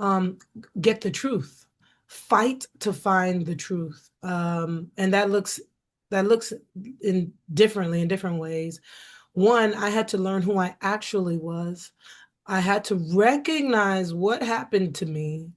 um, get the truth, fight to find the truth. And that looks in differently in different ways. One, I had to learn who I actually was. I had to recognize what happened to me,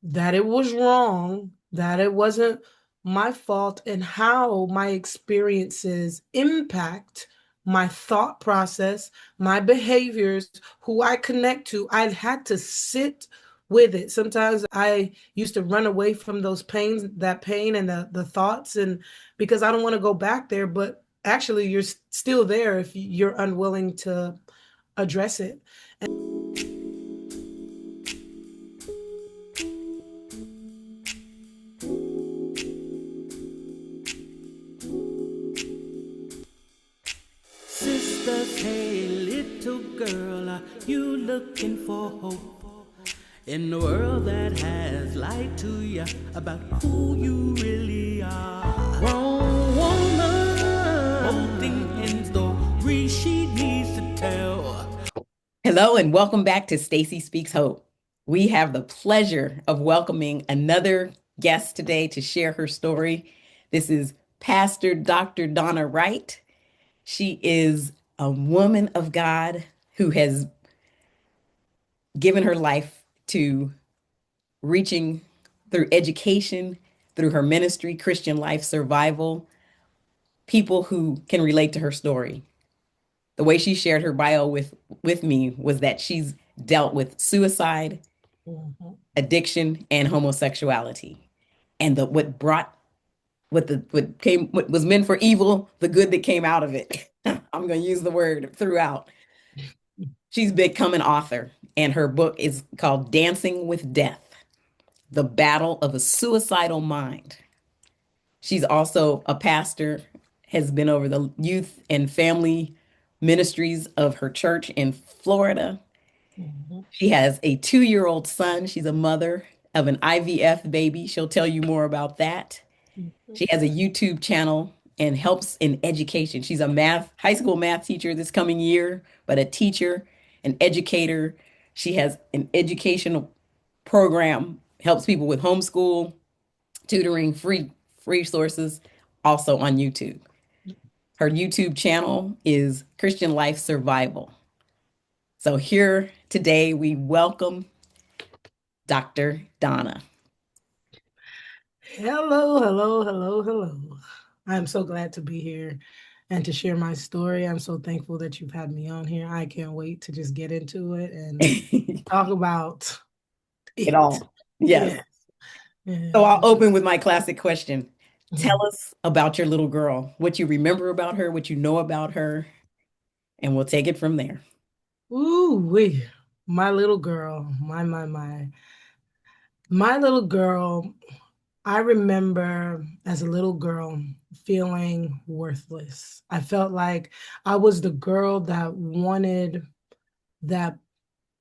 that it was wrong, that it wasn't my fault, and how my experiences impact my thought process, my behaviors, who I connect to. I had to sit with it. Sometimes I used to run away from those pains, that pain and the thoughts, and because I don't want to go back there, but actually you're still there if you're unwilling to address it. Sisters, hey, little girl, are you looking for hope in a world that has lied to you about who you really are? Wrong woman, holding in story she needs to tell. Hello and welcome back to Staci Speaks Hope. We have the pleasure of welcoming another guest today to share her story. This is Pastor Dr. Dawna Wright. She is a woman of God who has given her life to reaching through education, through her ministry, Christian Life Survival, people who can relate to her story. The way she shared her bio with me was that she's dealt with suicide, Mhm. addiction, and homosexuality. And the what was meant for evil, the good that came out of it. I'm going to use the word throughout. She's become an author, and her book is called Dancing with Death: The Battle of a Suicidal Mind. She's also a pastor, has been over the youth and family ministries of her church in Florida. Mhm. She has a 2-year-old son. She's a mother of an IVF baby. She'll tell you more about that. Mhm. She has a YouTube channel and helps in education. She's a high school math teacher this coming year, but a teacher, an educator. She has an educational program, helps people with homeschool, tutoring, free resources, also on YouTube. Her YouTube channel is Christian Life Survival. So here today we welcome Dr. Dawna. Hello, hello, hello, hello. I'm so glad to be here and to share my story. I'm so thankful that you've had me on here. I can't wait to just get into it and It talk about it. all. Yes. Yeah. So Yeah. I'll open with my classic question. Tell Mhm. us about your little girl, what you remember about her, what you know about her, and we'll take it from there. Ooh, wee. My little girl, my little girl. I remember as a little girl feeling worthless. I felt like I was the girl that wanted that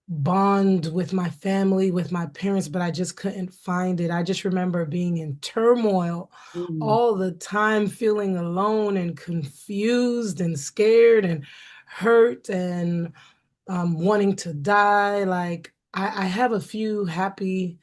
bond with my family, with my parents, but I just couldn't find it. I just remember being in turmoil Mm. all the time, feeling alone and confused and scared and hurt and wanting to die. Like I have a few happy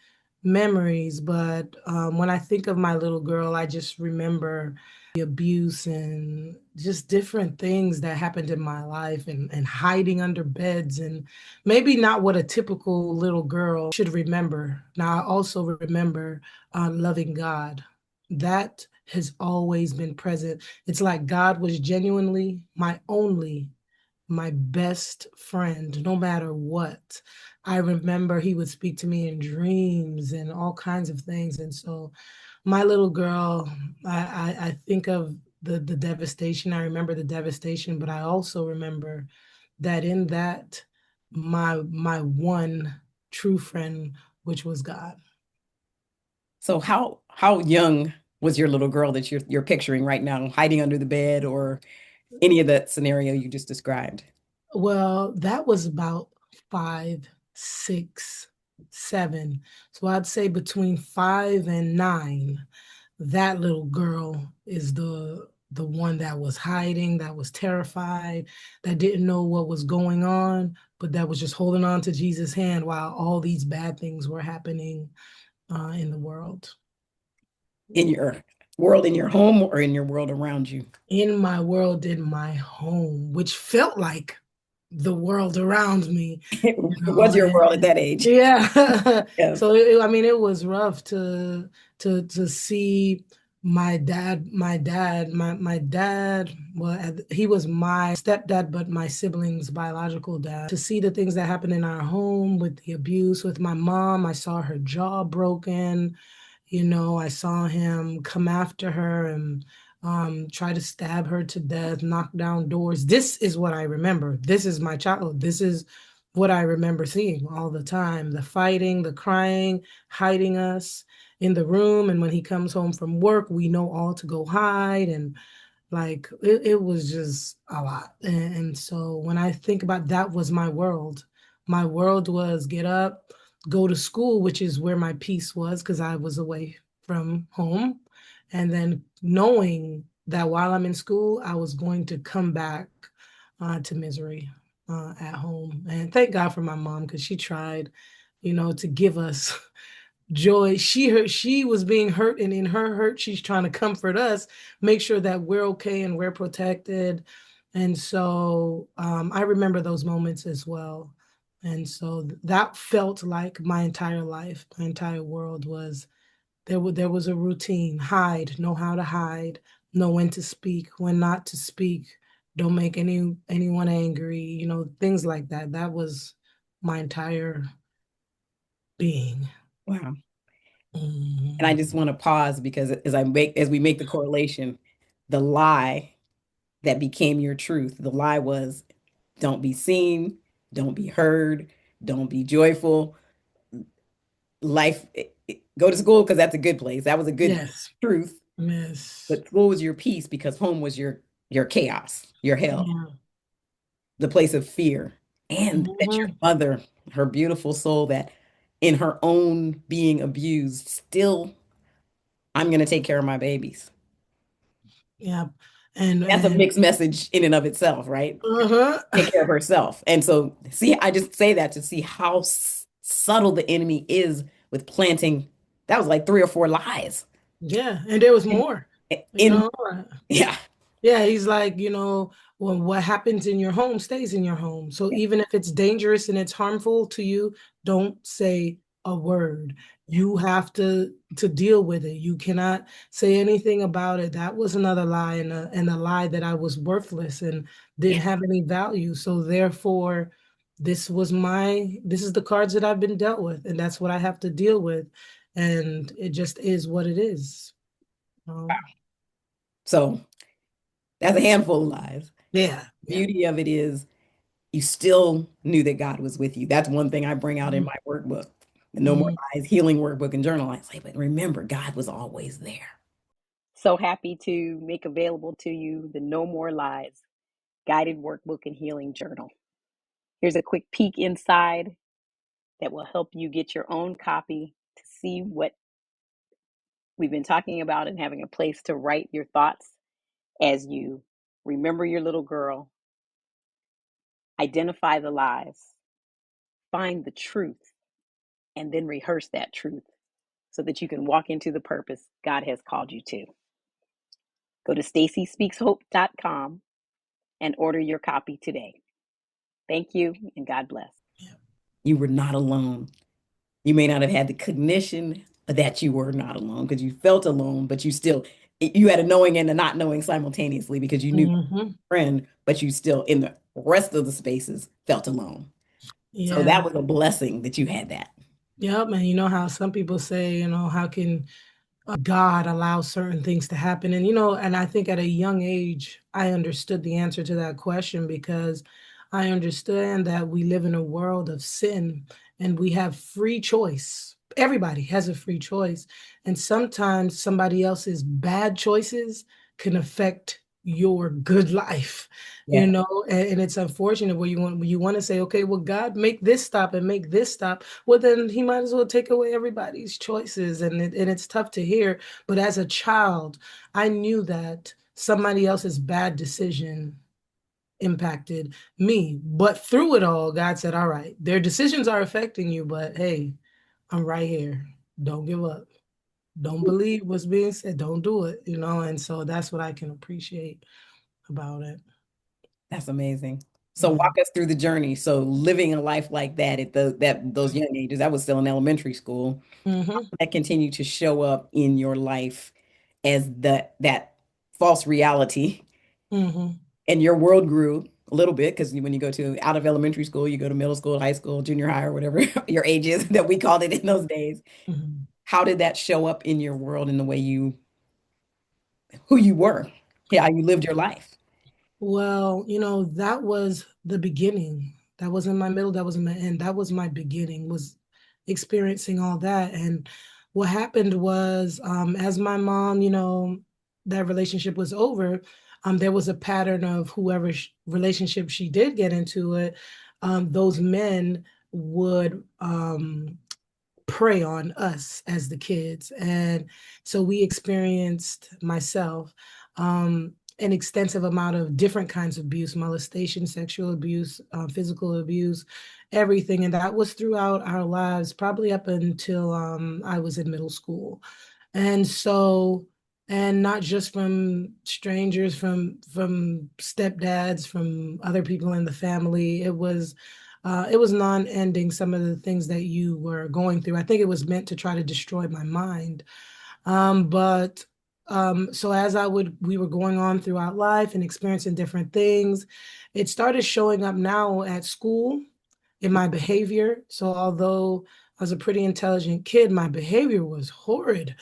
memories, but when I think of my little girl, I just remember the abuse and just different things that happened in my life and hiding under beds and maybe not what a typical little girl should remember. Now, I also remember loving God. That has always been present. It's like God was genuinely my best friend, no matter what. I remember he would speak to me in dreams and all kinds of things. And so my little girl, I think of the devastation. I remember the devastation, but I also remember that in that my one true friend, which was God. So how young was your little girl that you're picturing right now, hiding under the bed or any of that scenario you just described? Well, that was about 5, 6, 7. So I'd say between 5 and 9, that little girl is the one that was hiding, that was terrified, that didn't know what was going on, but that was just holding on to Jesus' hand while all these bad things were happening in the world. In your world, in your home, or in your world around you? In my world, in my home, which felt like the world around me, It you know. was your world at that age. Yeah. Yes. So I mean, it was rough to see my dad, well, he was my stepdad, but my siblings' biological dad. To see the things that happened in our home with the abuse with my mom, I saw her jaw broken. I saw him come after her and try to stab her to death, knock down doors. This is what I remember. This is my childhood. This is what I remember seeing all the time, the fighting, the crying, hiding us in the room. And when he comes home from work, we know all to go hide. And like it was just a lot. And so when I think about that was my world. My world was get up, go to school, which is where my peace was because I was away from home. And then knowing that while I'm in school, I was going to come back to misery at home. And thank God for my mom because she tried, to give us joy. She was being hurt, and in her hurt she's trying to comfort us, make sure that we're okay and we're protected. And so I remember those moments as well. And so that felt like my entire life, my entire world was there was a routine: hide, know how to hide, know when to speak, when not to speak, don't make anyone angry, things like that. That was my entire being. Wow. And I Mhm. just want to pause because as we make the correlation, the lie that became your truth, the lie was don't be seen, don't be heard, don't be joyful. Go to school because that's a good place. That was a good Yes. truth. Yes. But school was your peace because home was your chaos, your hell, Yeah. the place of fear. And that your Mhm. mother, her beautiful soul, that in her own being abused, still, I'm going to take care of my babies. Yeah. And That's a and mixed message in and of itself, right? uh-huh. Take care of herself. And so, see, I just say that to see how subtle the enemy is with planting. That was like three or four lies. Yeah. And there was In, more, you in know. yeah, Yeah, he's like, well, what happens in your home stays in your home. So even if it's dangerous and it's harmful to you, don't say a word. yeah, You have to deal with it. You cannot say anything about it. That was another lie, and a lie that I was worthless and yeah. didn't have any value. So therefore, this is the cards that I've been dealt with, and that's what I have to deal with. And it just is what it is. Um, So that's a handful of lies. yeah, yeah. Beauty of it is you still knew that God was with you. That's one thing I bring out in my workbook, the No More Mhm. Lies healing workbook and journal. I say, but remember, God was always there. So happy to make available to you the No More Lies guided workbook and healing journal. Here's a quick peek inside that will help you get your own copy to see what we've been talking about and having a place to write your thoughts as you remember your little girl, identify the lies, find the truth, and then rehearse that truth so that you can walk into the purpose God has called you to. Go to stacyspeakshope.com and order your copy today. Thank you and God bless. You were not alone. You may not have had the cognition that you were not alone because you felt alone, but you had a knowing and a not knowing simultaneously because you knew your Hmm. friend, but you still in the rest of the spaces felt alone. So Yeah. that was a blessing that you had that. Yep. And you know how some people say, how can God allow certain things to happen? And, and I think at a young age, I understood the answer to that question because I understand that we live in a world of sin and we have free choice. Everybody has a free choice. And sometimes somebody else's bad choices can affect your good life, Yeah. and it's unfortunate where you want to say, okay, well, God, make this stop and make this stop. Well, then he might as well take away everybody's choices. And it's tough to hear. But as a child, I knew that somebody else's bad decision impacted me. But through it all, God said, all right, their decisions are affecting you, but hey, I'm right here. Don't give up. Don't believe what's being said. Don't do it, you know? And so that's what I can appreciate about it. That's amazing. So Yeah. walk us through the journey. So living a life like that at those young ages, I was still in elementary school. Hmm. That continued to show up in your life as that false reality, Hmm. and your world grew a little bit because when you go to out of elementary school, you go to middle school, high school, junior high, or whatever your age is that we called it in those days. Hmm. How did that show up in your world in the way who you were, yeah, how you lived your life? Well, that was the beginning. That wasn't my middle, that wasn't my end. That was my beginning, was experiencing all that. And what happened was, as my mom, that relationship was over, there was a pattern of whoever relationship she did get into it, those men would prey on us as the kids. And so we experienced, myself, an extensive amount of different kinds of abuse, molestation, sexual abuse, physical abuse, everything. And that was throughout our lives, probably up until I was in middle school. And so, and not just from strangers, from stepdads, from other people in the family. It was non-ending, some of the things that you were going through. I think it was meant to try to destroy my mind. But so as we were going on throughout life and experiencing different things, it started showing up now at school in my behavior. So although I was a pretty intelligent kid, my behavior was horrid.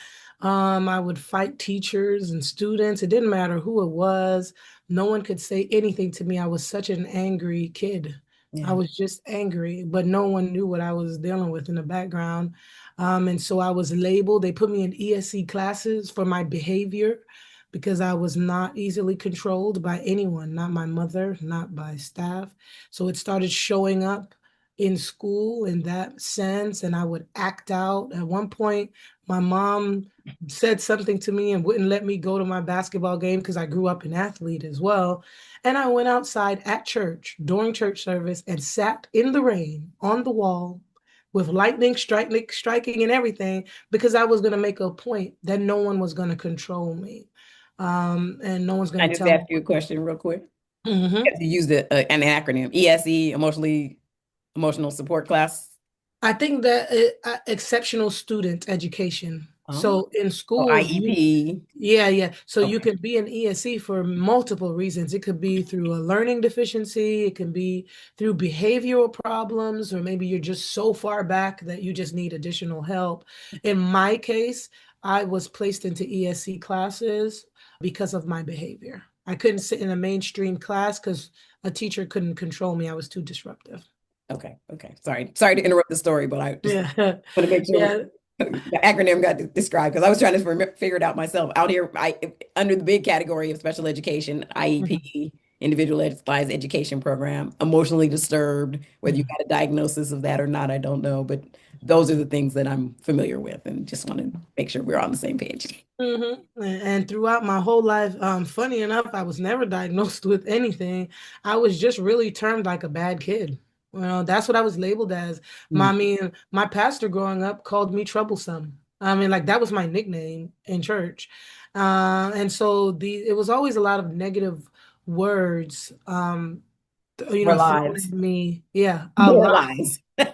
I would fight teachers and students. It didn't matter who it was. No one could say anything to me. I was such an angry kid. I Yeah. was just angry, but no one knew what I was dealing with in the background. And so I was labeled. They put me in ESC classes for my behavior because I was not easily controlled by anyone, not my mother, not by staff. So it started showing up in school in that sense, and I would act out. At one point, my mom said something to me and wouldn't let me go to my basketball game because I grew up an athlete as well. And I went outside at church during church service and sat in the rain on the wall with lightning striking and everything because I was going to make a point that no one was going to control me. And no one's going I to just tell me asked you a question real quick. what. Mhm. You used an acronym, ESE, emotional support class. I think that exceptional student education. Oh, So in oh, schools, IEP. yeah, yeah. So you Okay. can be an ESE for multiple reasons. It could be through a learning deficiency, it can be through behavioral problems, or maybe you're just so far back that you just need additional help. In my case, I was placed into ESC classes because of my behavior. I couldn't sit in a mainstream class because a teacher couldn't control me. I was too disruptive. Okay. Okay. Sorry to interrupt the story, but I just Yeah. want to make sure Yeah. the acronym got described because I was trying to figure it out myself. Out here, under the big category of special education, Mhm. IEP, individualized education program, emotionally disturbed, whether you Mhm. got a diagnosis of that or not, I don't know, but those are the things that I'm familiar with and just want to make sure we're on the same page. And throughout my whole life, funny enough, I was never diagnosed with anything. I was just really termed like a bad kid. That's what I was labeled as. Mm. My pastor growing up called me troublesome. I mean, like that was my nickname in church. And so it was always a lot of negative words, More thrown lies. at me. Yeah, a More lot. lies. A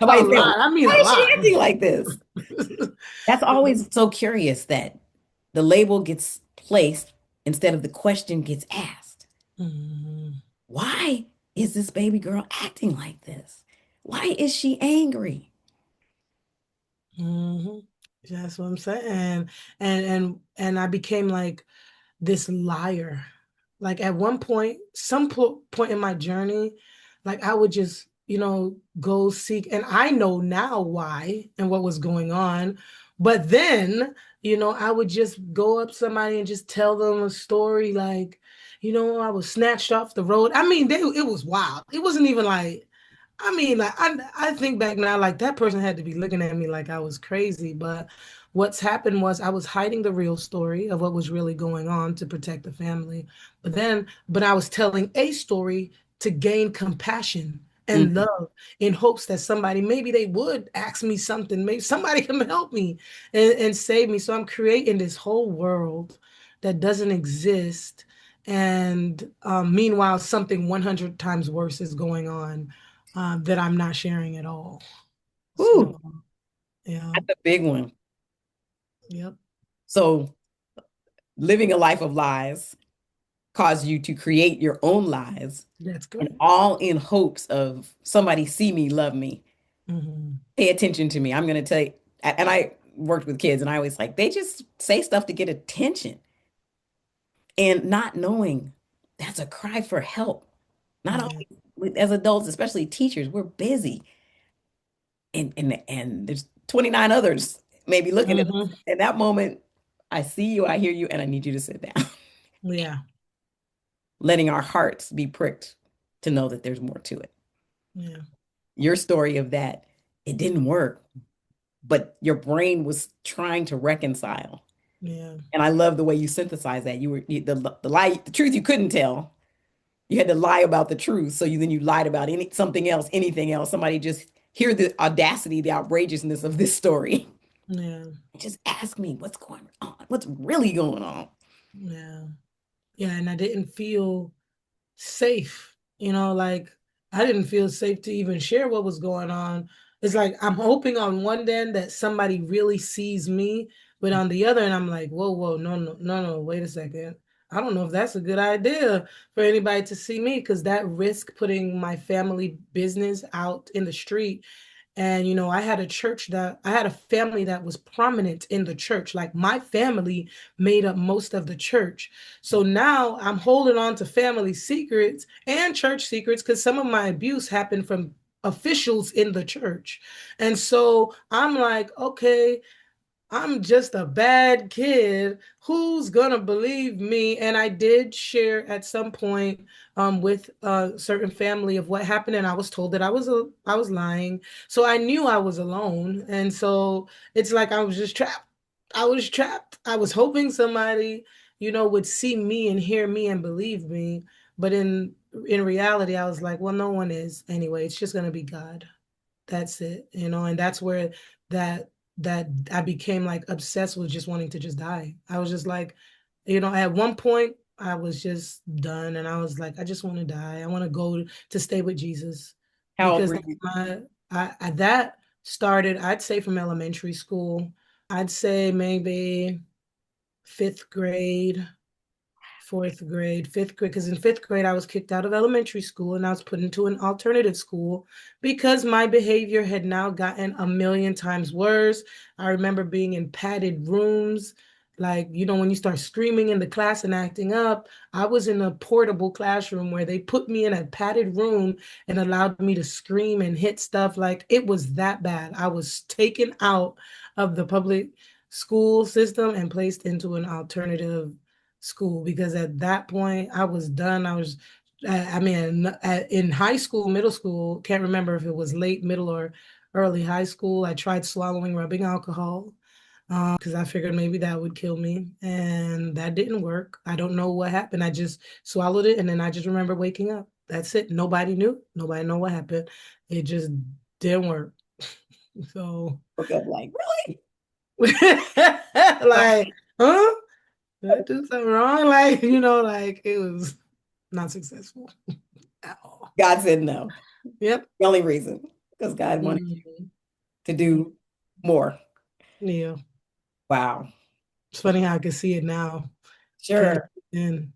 Somebody's saying, lot. I mean, why a is she lot. acting like this? That's always so curious that the label gets placed instead of the question gets asked. Mhm. Why is this baby girl acting like this? Why is she angry? Hmm. That's what I'm saying. And I became like this liar. Like at one point, some point in my journey, like I would just, go seek, and I know now why and what was going on. But then, I would just go up somebody and just tell them a story like, I was snatched off the road. I mean, it was wild. It wasn't even like I mean, like I think back now, like that person had to be looking at me like I was crazy. But what's happened was I was hiding the real story of what was really going on to protect the family. But I was telling a story to gain compassion and Mhm. love in hopes that somebody, maybe they would ask me something, maybe somebody can help me and save me. So I'm creating this whole world that doesn't exist. And meanwhile, something 100 times worse is going on that I'm not sharing at all. Whew, So, yeah, that's a big one. yep, So living a life of lies caused you to create your own lies, that's and correct. all in hopes of somebody see me, love me, Hmm. pay attention to me. I'm going to tell you, and I worked with kids and I always like, they just say stuff to get attention and not knowing that's a cry for help. Not Yeah. only as adults, especially teachers, we're busy and there's 29 others maybe looking at us. Hmm. In that moment, I see you, I hear you, and I need you to sit down. Yeah. Letting our hearts be pricked to know that there's more to it. Yeah. Your story of that, it didn't work, but your brain was trying to reconcile. Yeah. And I love the way you synthesize that. The lie, the truth you couldn't tell. You had to lie about the truth. So you lied about something else, anything else. Somebody just hear the audacity, the outrageousness of this story. Yeah. Just ask me what's going on. What's really going on? Yeah. Yeah. And I didn't feel safe. Like I didn't feel safe to even share what was going on. It's like I'm hoping on one end that somebody really sees me, but on the other end, I'm like, whoa, whoa, no, no, no, no, wait a second. I don't know if that's a good idea for anybody to see me because that risk putting my family business out in the street. And I had a family that was prominent in the church. Like my family made up most of the church. So now I'm holding on to family secrets and church secrets because some of my abuse happened from officials in the church. And so I'm like, okay, I'm just a bad kid. Who's gonna believe me? And I did share at some point with a certain family of what happened, and I was told that I was lying. So I knew I was alone, and so it's like I was just trapped. I was trapped. I was hoping somebody, would see me and hear me and believe me. But in reality, I was like, well, no one is anyway. It's just gonna be God. That's it, and that's where that that I became like obsessed with just wanting to just die. I was just like, at one point I was just done and I was like, I just want to die. I want to go to stay with Jesus How old because were that's you? that started, I'd say from elementary school. I'd say maybe fifth grade, fourth grade, fifth grade, because in fifth grade, I was kicked out of elementary school and I was put into an alternative school because my behavior had now gotten a million times worse. I remember being in padded rooms. Like, when you start screaming in the class and acting up, I was in a portable classroom where they put me in a padded room and allowed me to scream and hit stuff. Like, it was that bad. I was taken out of the public school system and placed into an alternative school because at that point I was done. I mean, in high school, middle school, can't remember if it was late middle or early high school. I tried swallowing rubbing alcohol because I figured maybe that would kill me, and that didn't work. I don't know what happened. I just swallowed it, and then I just remember waking up. That's it. Nobody knew. Nobody know what happened. It just didn't work. So, Woke up like, really? like, huh? Did I do something wrong? Like, like it was not successful at all. God said no. Yep. The only reason, because God wanted you Mhm. to do more. Yeah. Wow. It's funny how I can see it now. Can't Sure. in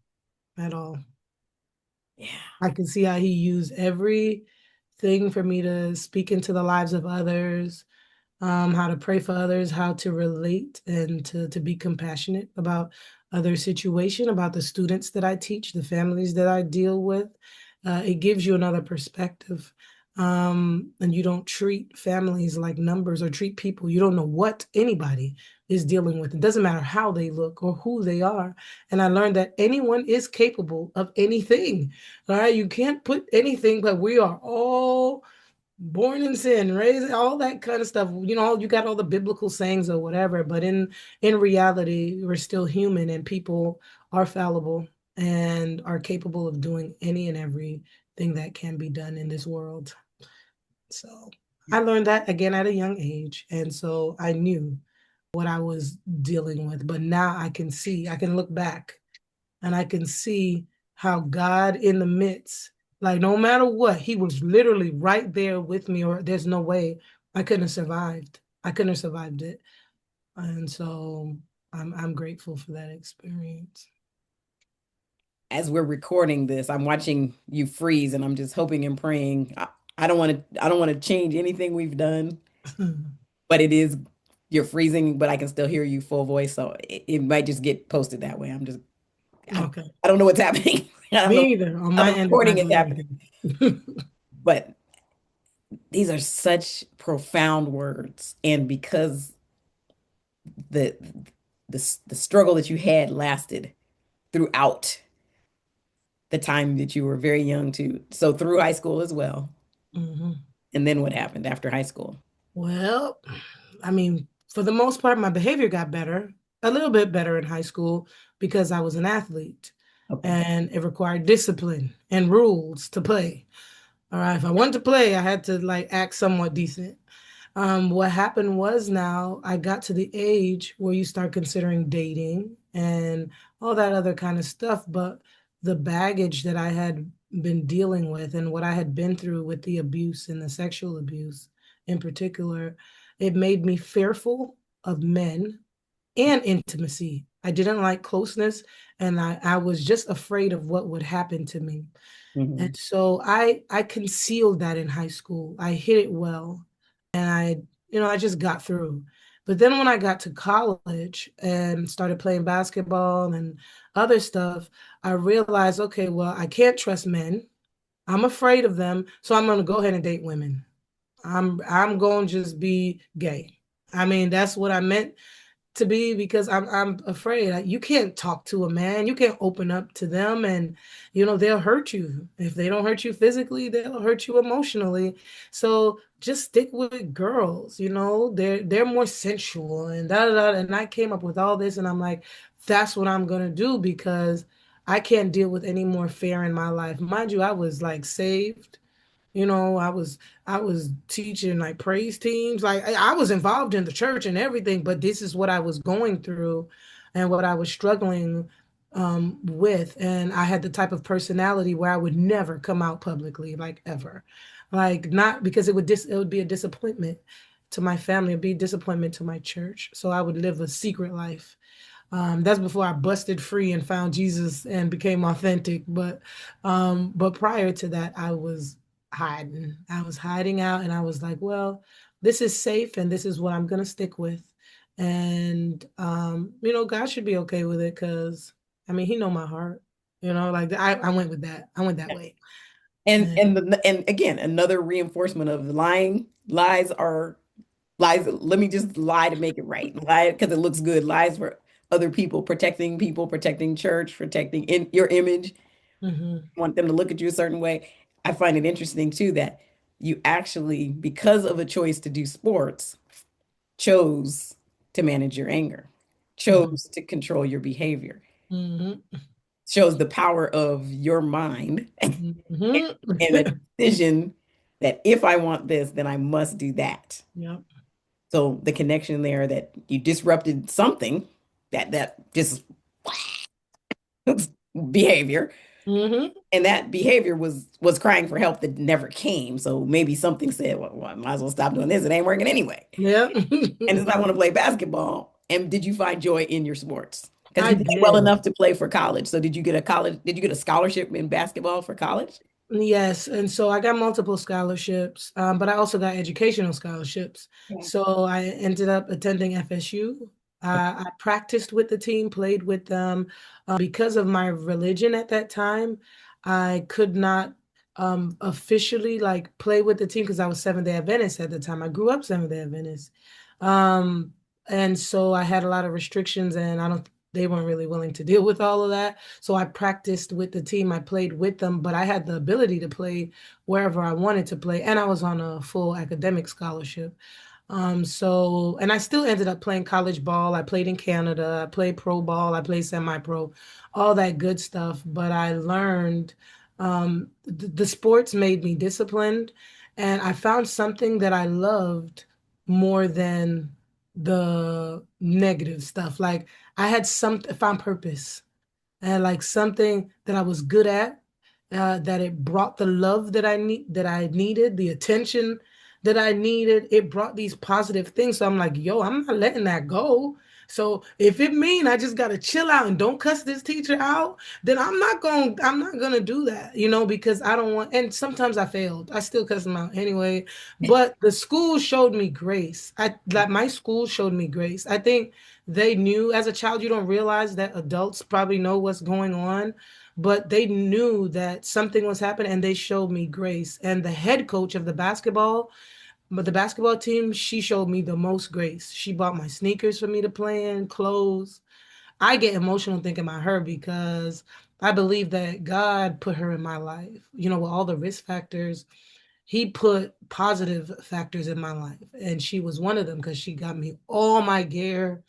at all. Yeah. I can see how he used everything for me to speak into the lives of others, how to pray for others, how to relate and to be compassionate about other situation, about the students that I teach, the families that I deal with. It gives you another perspective. And you don't treat families like numbers or treat people. You don't know what anybody is dealing with. It doesn't matter how they look or who they are. And I learned that anyone is capable of anything. All right. You can't put anything, but we are all born in sin, raised, all that kind of stuff. You know, you got all the biblical sayings or whatever, but in reality, we're still human and people are fallible and are capable of doing any and everything that can be done in this world. So I learned that again at a young age. And so I knew what I was dealing with. But now I can see, I can look back and I can see how God in the midst, like no matter what, he was literally right there with me, or there's no way I couldn't have survived. I couldn't have survived it. And so I'm grateful for that experience. As we're recording this, I'm watching you freeze, and I'm just hoping and praying. I don't want to. I don't want to change anything we've done, but it is you're freezing, but I can still hear you full voice, so it might just get posted that way. Okay. I don't know what's happening. I don't know Me either. On how my the end, it's recording not is doing happening, anything. but these are such profound words, and because the the struggle that you had lasted throughout the time that you were very young too, so through high school as well. Mhm. And then what happened after high school? Well, I mean, for the most part, my behavior got better, a little bit better in high school because I was an athlete Okay. and it required discipline and rules to play. All right, if I wanted to play, I had to like act somewhat decent. What happened was now I got to the age where you start considering dating and all that other kind of stuff, but the baggage that I had been dealing with and what I had been through with the abuse and the sexual abuse in particular, it made me fearful of men and intimacy. I didn't like closeness and I was just afraid of what would happen to me. And Hmm. so I concealed that in high school. I hid it well and I just got through. But then when I got to college and started playing basketball and other stuff, I realized, okay, well, I can't trust men. I'm afraid of them, so I'm going to go ahead and date women. I'm going to just be gay. I mean, that's what I meant to be because I'm afraid. Like, you can't talk to a man. You can't open up to them, and they'll hurt you. If they don't hurt you physically, they'll hurt you emotionally. So just stick with girls. They're more sensual and da da da. And I came up with all this, and I'm like, that's what I'm gonna do because I can't deal with any more fear in my life. Mind you, I was like saved. I was teaching like praise teams. Like I was involved in the church and everything, but this is what I was going through and what I was struggling with. And I had the type of personality where I would never come out publicly, like ever. Like not because it would be a disappointment to my family, it'd be a disappointment to my church. So I would live a secret life. That's before I busted free and found Jesus and became authentic. But prior to that, I was hiding. I was hiding out, and I was like, well, this is safe, and this is what I'm gonna stick with. And God should be okay with it because I mean, He know my heart. Like I went with that. I went that way. And And, and again, another reinforcement of lying. Lies are lies. Let me just lie to make it right. Lie because it looks good. Lies for other people, protecting church, protecting in your image. mhm, Want them to look at you a certain way. I find it interesting too that you actually, because of a choice to do sports, chose to manage your anger, mhm, chose to control your behavior, mhm, shows the power of your mind mhm. and a decision that if I want this, then I must do that. Yep. So the connection there that you disrupted something that just behavior, Mhm. and that behavior was crying for help that never came. So maybe something said, well, I might as well stop doing this. It ain't working anyway. Yep. And since I want to play basketball, and did you find joy in your sports? Because I you did well did. enough to play for college. So did you get a scholarship in basketball for college? Yes, and so I got multiple scholarships, but I also got educational scholarships. Yeah. So I ended up attending FSU. I practiced with the team, played with them. Because of my religion at that time, I could not officially like play with the team because I was Seventh-day Adventist at the time. I grew up Seventh-day Adventist. Um, and so I had a lot of restrictions, and I don't they weren't really willing to deal with all of that. So I practiced with the team. I played with them, but I had the ability to play wherever I wanted to play. And I was on a full academic scholarship. So, and I still ended up playing college ball. I played in Canada. I played pro ball. I played semi-pro, all that good stuff. But I learned the sports made me disciplined, and I found something that I loved more than the negative stuff. Like I had some found purpose and like something that I was good at, that it brought the love that I needed, the attention that I needed. It brought these positive things. So I'm like, yo, I'm not letting that go. So if it mean I just gotta chill out and don't cuss this teacher out, then I'm not gonna do that, because I don't want, and sometimes I failed. I still cuss them out anyway. But the school showed me grace. My school showed me grace. I think they knew as a child, you don't realize that adults probably know what's going on, but they knew that something was happening and they showed me grace. And the head coach of the basketball team, she showed me the most grace. She bought my sneakers for me to play in, clothes. I get emotional thinking about her because I believe that God put her in my life, with all the risk factors. He put positive factors in my life, and she was one of them because she got me all my gear.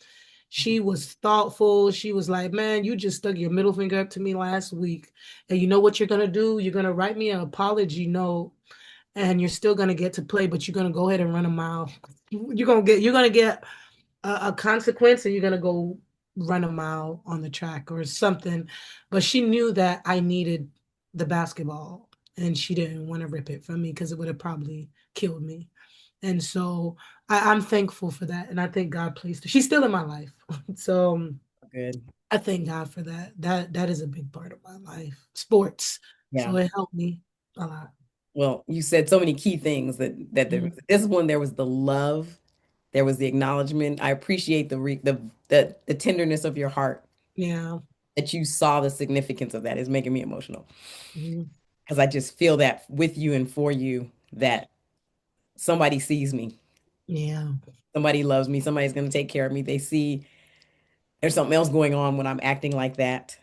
She was thoughtful. She was like, man, you just stuck your middle finger up to me last week. And you know what you're going to do? You're going to write me an apology note and you're still going to get to play, but you're going to go ahead and run a mile. You're going to get a consequence and you're going to go run a mile on the track or something. But she knew that I needed the basketball and she didn't want to rip it from me because it would have probably killed me. And so I'm thankful for that. And I think God placed her. She's still in my life. So Good. I thank God for that. That is a big part of my life. Sports. Yeah. So it helped me a lot. Well, you said so many key things that there was Mhm. the discipline, there was the love, there was the acknowledgement. I appreciate the tenderness of your heart Yeah. that you saw the significance of that is making me emotional Mhm. because I just feel that with you and for you that somebody sees me, Yeah. somebody loves me, somebody's going to take care of me. They see there's something else going on when I'm acting like that,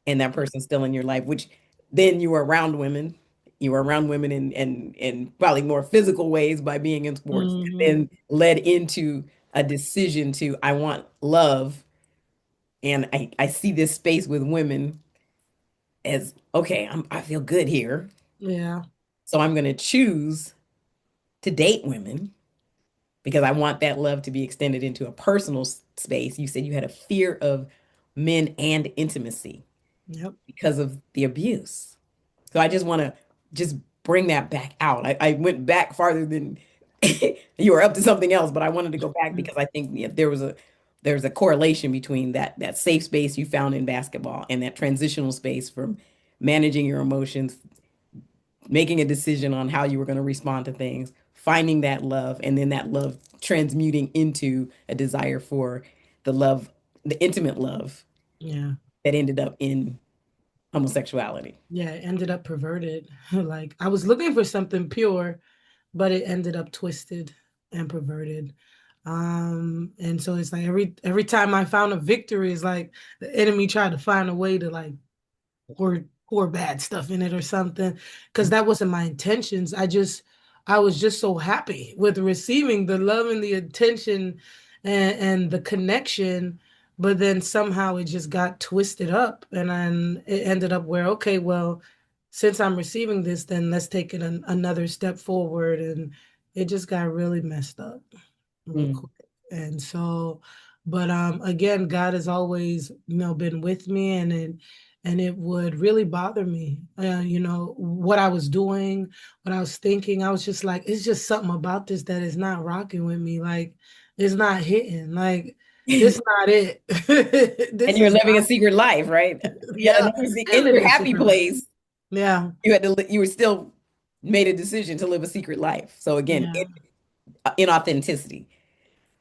and that person's still in your life, which then you were around women. You were around women in probably more physical ways by being in sports, Hmm. and then led into a decision to I want love, and I see this space with women as okay, I feel good here, Yeah. so I'm going to choose to date women because I want that love to be extended into a personal space. You said you had a fear of men and intimacy Yep. because of the abuse. So I just want to just bring that back out. I went back farther than you were up to something else, but I wanted to go back because I think there's a correlation between that safe space you found in basketball and that transitional space from managing your emotions, making a decision on how you were going to respond to things, finding that love, and then that love transmuting into a desire for the love, the intimate love Yeah. that ended up in homosexuality. Yeah. It ended up perverted. Like I was looking for something pure, but it ended up twisted and perverted. And so it's like every time I found a victory, it's like the enemy tried to find a way to like pour bad stuff in it or something, because that wasn't my intentions. I was just so happy with receiving the love and the attention and the connection, but then somehow it just got twisted up and then it ended up where, okay, well, since I'm receiving this, then let's take it another step forward, and it just got really messed up real Mm, quick. And so, but again, God has always, been with me, and it would really bother me. What I was doing, what I was thinking, I was just like, it's just something about this that is not rocking with me. Like, it's not hitting. Like, this not it. and This you're is living a not, secret life, right? Yeah, yeah. And in your living a happy secret life. place, Yeah. you were still made a decision to live a secret life. So again, Yeah. in authenticity.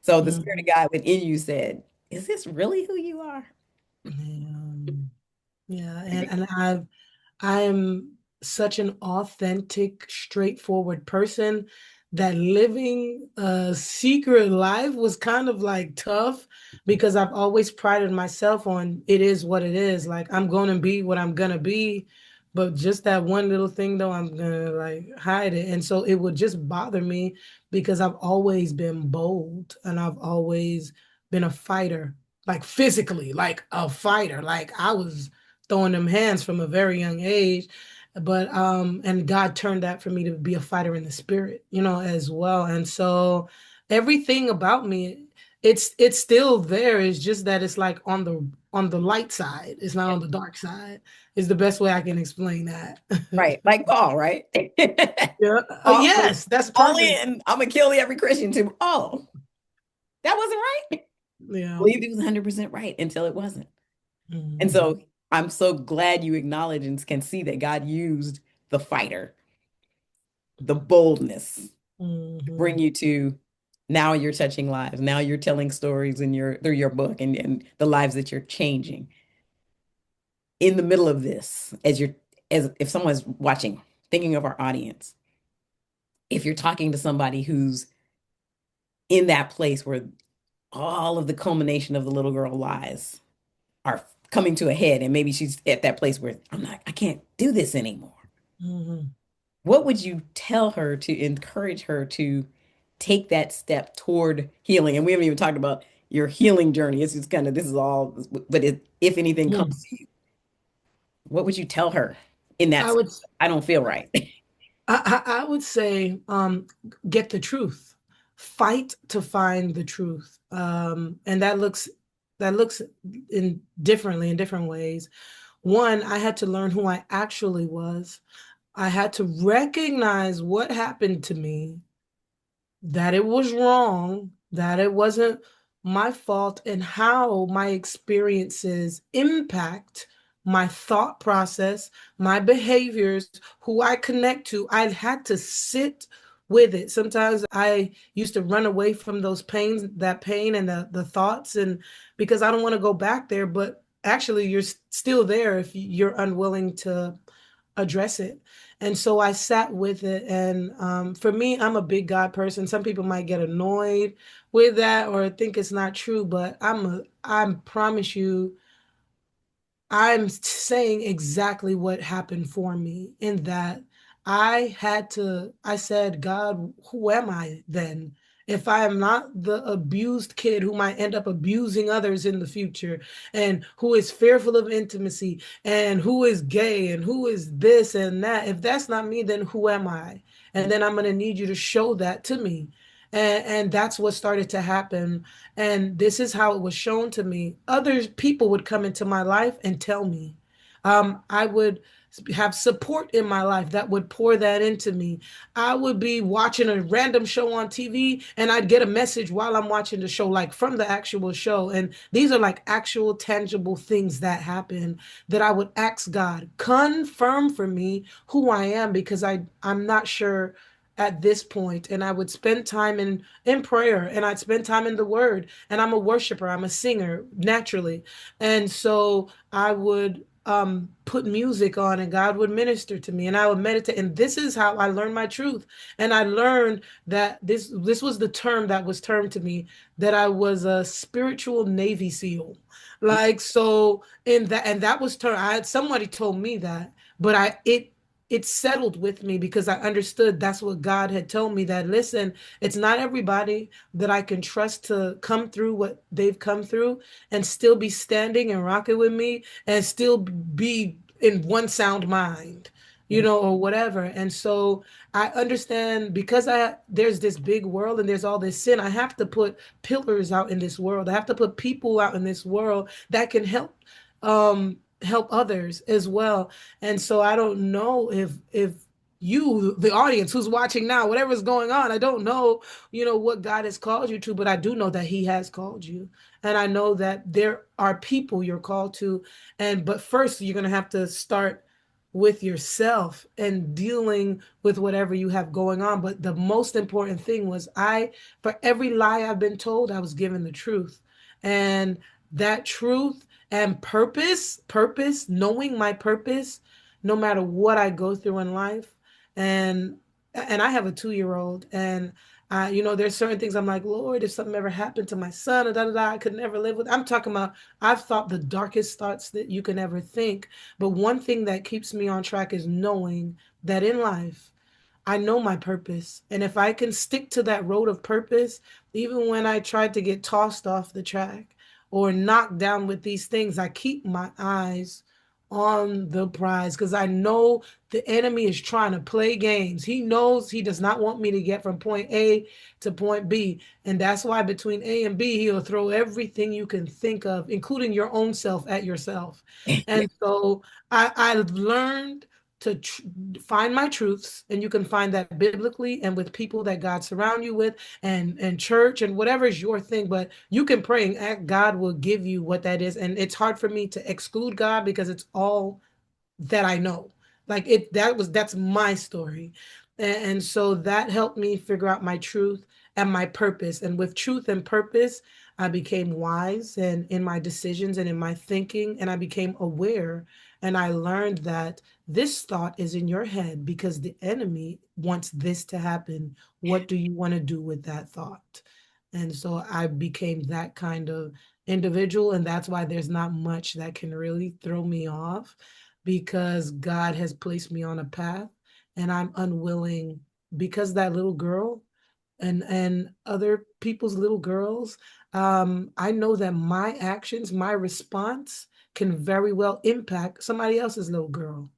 So the spirit of Mhm. God within you said, "Is this really who you are?" Yeah. Yeah. I am such an authentic, straightforward person that living a secret life was kind of like tough because I've always prided myself on it is what it is. Like I'm going to be what I'm going to be. But just that one little thing though, I'm gonna like hide it. And so it would just bother me because I've always been bold and I've always been a fighter, like physically, like a fighter. Like I was throwing them hands from a very young age. But and God turned that for me to be a fighter in the spirit, as well. And so everything about me, it's still there. It's just that it's like on the light side. It's not on the dark side. Is the best way I can explain that. Right. Like Paul, right? Yeah. Paul was Yes, that's all perfect. in. I'm gonna kill every Christian too. Oh, that wasn't right. Yeah. Believed it was 100% right until it wasn't. And Mhm. so I'm so glad you acknowledge and can see that God used the fighter, the boldness to bring Mhm. you to now you're touching lives. Now you're telling stories in your through your book and the lives that you're changing. In the middle of this, as if someone's watching, thinking of our audience, if you're talking to somebody who's in that place where all of the culmination of the little girl lies are coming to a head, and maybe she's at that place where I can't do this anymore. Mhm. What would you tell her to encourage her to take that step toward healing? And we haven't even talked about your healing journey. It's just kind of this is all, but if anything Mhm. comes to you, what would you tell her in that I space? would I don't feel right. I would say get the truth. Fight to find the truth. And that looks in differently in different ways. One, I had to learn who I actually was. I had to recognize what happened to me, that it was wrong, that it wasn't my fault, and how my experiences impact my thought process, my behaviors, who I connect to. I had to sit with it. Sometimes I used to run away from those pains, that pain and the thoughts, and because I don't want to go back there, but actually you're still there if you're unwilling to address it. And so I sat with it. And for me, I'm a big God person. Some people might get annoyed with that or think it's not true, but I promise you, I'm saying exactly what happened for me in that I said, God, who am I then? If I am not the abused kid who might end up abusing others in the future and who is fearful of intimacy and who is gay and who is this and that, if that's not me, then who am I? And then I'm going to need you to show that to me. And that's what started to happen, and this is how it was shown to me. Other people would come into my life and tell me. I would have support in my life that would pour that into me. I would be watching a random show on TV and I'd get a message while I'm watching the show, like from the actual show. And these are like actual tangible things that happen that I would ask God, confirm for me who I am, because I'm not sure at this point. And I would spend time in prayer, and I'd spend time in the word, and I'm a worshiper, I'm a singer naturally. And so I would put music on and God would minister to me and I would meditate. And this is how I learned my truth. And I learned that this was the term that was termed to me, that I was a spiritual Navy SEAL. Like so in that, and that was term I had somebody told me that, but it settled with me because I understood that's what God had told me, that listen, it's not everybody that I can trust to come through what they've come through and still be standing and rocking with me and still be in one sound mind, or whatever. And so I understand, because there's this big world and there's all this sin, I have to put pillars out in this world. I have to put people out in this world that can help others as well. And so I don't know if you, the audience who's watching now, whatever's going on, I don't know, what God has called you to, but I do know that He has called you. And I know that there are people you're called to. But first you're gonna have to start with yourself and dealing with whatever you have going on. But the most important thing was, for every lie I've been told, I was given the truth. And that truth and purpose, knowing my purpose, no matter what I go through in life. And And I have a 2-year-old, and there's certain things I'm like, Lord, if something ever happened to my son, or da da da, I could never live with. I'm talking about, I've thought the darkest thoughts that you can ever think. But one thing that keeps me on track is knowing that in life, I know my purpose. And if I can stick to that road of purpose, even when I tried to get tossed off the track or knocked down with these things, I keep my eyes on the prize because I know the enemy is trying to play games. He knows he does not want me to get from point A to point B. And that's why between A and B, he'll throw everything you can think of, including your own self, at yourself. And so I've learned to find my truths, and you can find that biblically and with people that God surround you with, and church and whatever is your thing. But you can pray and ask, God will give you what that is. And it's hard for me to exclude God because it's all that I know. Like that's my story. And so that helped me figure out my truth and my purpose. And with truth and purpose, I became wise and in my decisions and in my thinking, and I became aware. And I learned that this thought is in your head because the enemy wants this to happen. What do you want to do with that thought? And so I became that kind of individual. And that's why there's not much that can really throw me off, because God has placed me on a path, and I'm unwilling, because that little girl and other people's little girls, I know that my actions, my response can very well impact somebody else's little girl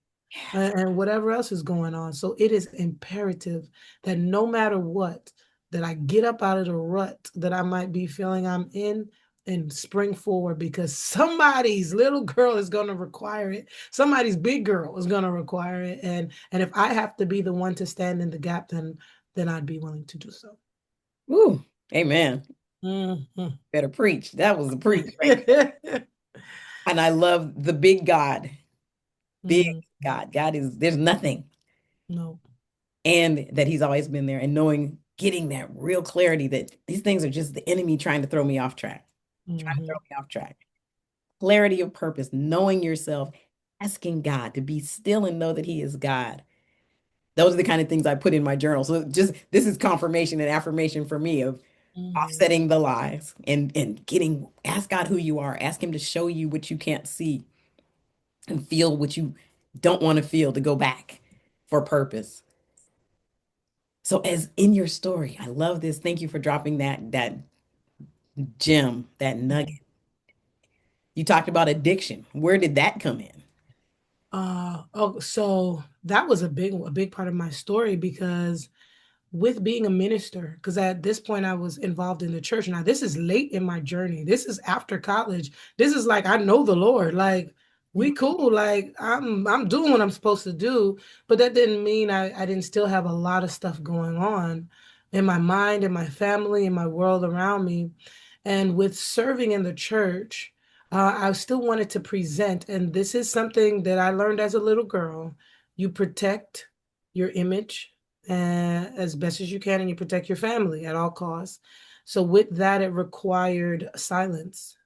and whatever else is going on. So it is imperative that no matter what, that I get up out of the rut that I might be feeling I'm in and spring forward, because somebody's little girl is going to require it. Somebody's big girl is going to require it. And if I have to be the one to stand in the gap, then I'd be willing to do so. Ooh, amen. Mhm. Better preach. That was a preach right there. And I love the big God, big Mhm. God. God is, there's nothing. No. And that he's always been there, and knowing, getting that real clarity that these things are just the enemy trying to throw me off track, trying to throw Mhm. me off track. Clarity of purpose, knowing yourself, asking God to be still and know that he is God. Those are the kind of things I put in my journal. So just this is confirmation and affirmation for me of Mhm. offsetting the lies and getting, ask God who you are, ask him to show you what you can't see and feel what you don't want to feel, to go back for purpose. So as in your story, I love this. Thank you for dropping that gem, that nugget. Mhm. You talked about addiction. Where did that come in? Oh, so that was a big part of my story, because with being a minister, because at this point I was involved in the church. Now, this is late in my journey. This is after college. This is like I know the Lord. Like we cool. Like I'm doing what I'm supposed to do. But that didn't mean I didn't still have a lot of stuff going on in my mind, in my family, in my world around me. And with serving in the church, I still wanted to present. And this is something that I learned as a little girl. You protect your image as best as you can, and you protect your family at all costs. So with that, it required silence